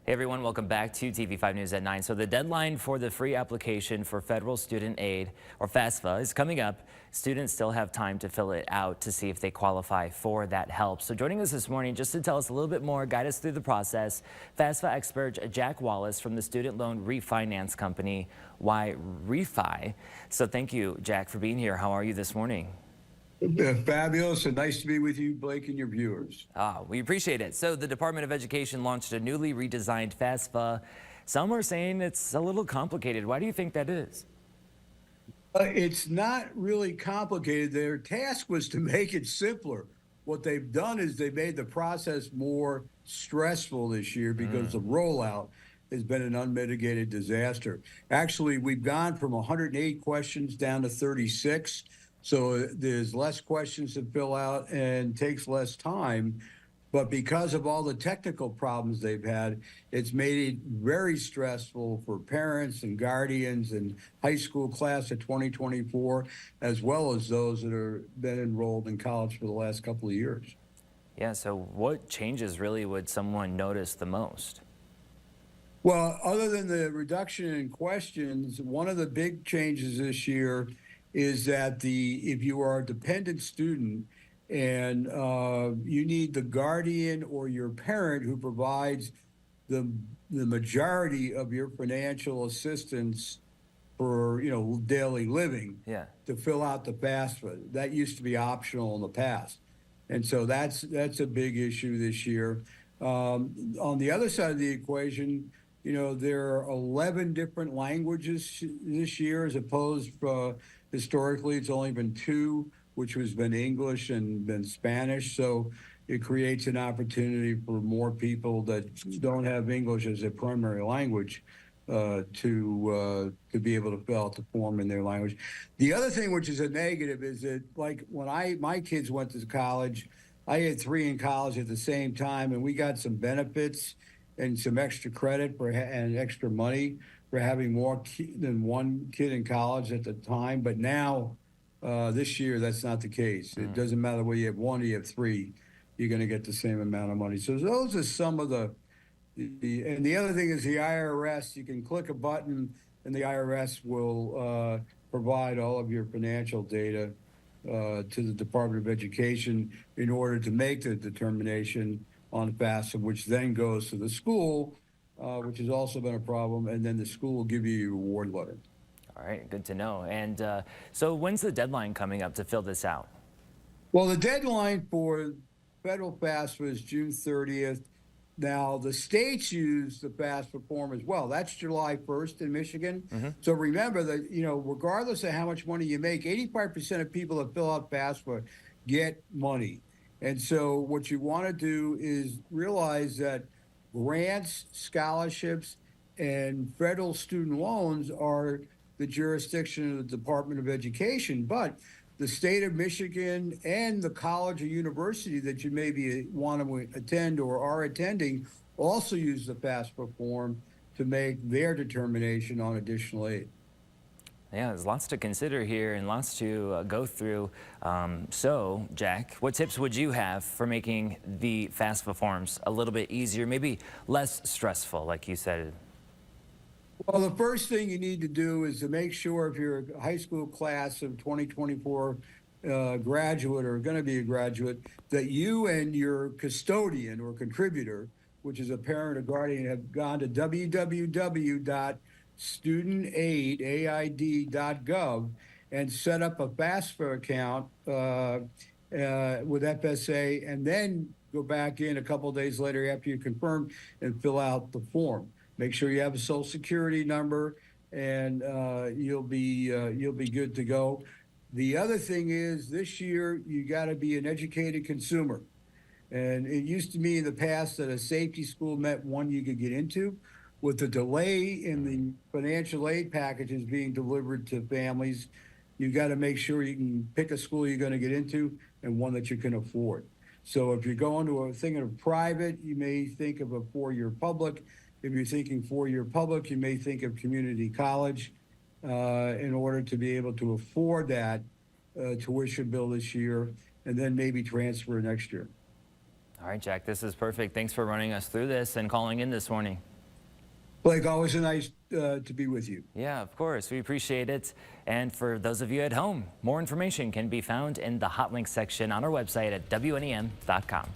Hey everyone, welcome back to TV5 News at 9. So the deadline for the free application for federal student aid, or FAFSA, is coming up. Students still have time to fill it out to see if they qualify for that help. So joining us this morning just to tell us a little bit more, guide us through the process, FAFSA expert Jack Wallace from the Student Loan Refinance Company, Why Refi. So thank you, Jack, for being here. How are you this morning? Fabulous and nice to be with you, Blake, and your viewers. We appreciate it. So the Department of Education launched a newly redesigned FAFSA. Some are saying it's a little complicated. Why do you think that is? It's not really complicated. Their task was to make it simpler. What they've done is they made the process more stressful this year because the rollout has been an unmitigated disaster. Actually, we've gone from 108 questions down to 36. So there's less questions to fill out and takes less time. But because of all the technical problems they've had, it's made it very stressful for parents and guardians and high school class of 2024, as well as those that have been enrolled in college for the last couple of years. Yeah, so what changes really would someone notice the most? Well, other than the reduction in questions, one of the big changes this year is that if you are a dependent student and you need the guardian or your parent who provides the majority of your financial assistance for daily living to fill out the FAFSA. That used to be optional in the past, and so that's a big issue this year. On the other side of the equation, there are 11 different languages this year, as opposed historically it's only been 2, which has been English and been Spanish. So it creates an opportunity for more people that don't have English as a primary language to be able to fill out the form in their language. The other thing, which is a negative, is that like when my kids went to college, I had 3 in college at the same time, and we got some benefits and some extra credit and extra money for having more than 1 kid in college at the time. But now, this year, that's not the case. It doesn't matter whether you have 1 or you have 3, you're going to get the same amount of money. So those are some of and the other thing is the IRS. You can click a button and the IRS will provide all of your financial data to the Department of Education in order to make the determination on FAFSA, which then goes to the school, which has also been a problem, and then the school will give you your reward letter. All right, good to know. And so when's the deadline coming up to fill this out? Well, the deadline for federal FAFSA is June 30th. Now, the states use the FAFSA form as well. That's July 1st in Michigan. So remember that, regardless of how much money you make, 85% of people that fill out FAFSA get money. And so what you want to do is realize that grants, scholarships, and federal student loans are the jurisdiction of the Department of Education. But the state of Michigan and the college or university that you maybe want to attend or are attending also use the FAFSA form to make their determination on additional aid. Yeah, there's lots to consider here and lots to go through. So, Jack, what tips would you have for making the FAFSA forms a little bit easier, maybe less stressful, like you said? Well, the first thing you need to do is to make sure if you're a high school class of 2024 graduate or going to be a graduate, that you and your custodian or contributor, which is a parent or guardian, have gone to www.studentaid.gov and set up a FAFSA account with FSA, and then go back in a couple of days later after you confirm and fill out the form. Make sure you have a Social Security number, and you'll be good to go. The other thing is, this year you got to be an educated consumer. And it used to be in the past that a safety school meant one you could get into. With the delay in the financial aid packages being delivered to families, you got to make sure you can pick a school you're going to get into and one that you can afford. So if you're going to thinking of private, you may think of a 4-year public. If you're thinking 4-year public, you may think of community college in order to be able to afford that tuition bill this year, and then maybe transfer next year. All right, Jack, this is perfect. Thanks for running us through this and calling in this morning. Blake, always a nice to be with you. Yeah, of course. We appreciate it. And for those of you at home, more information can be found in the hot links section on our website at WNEM.com.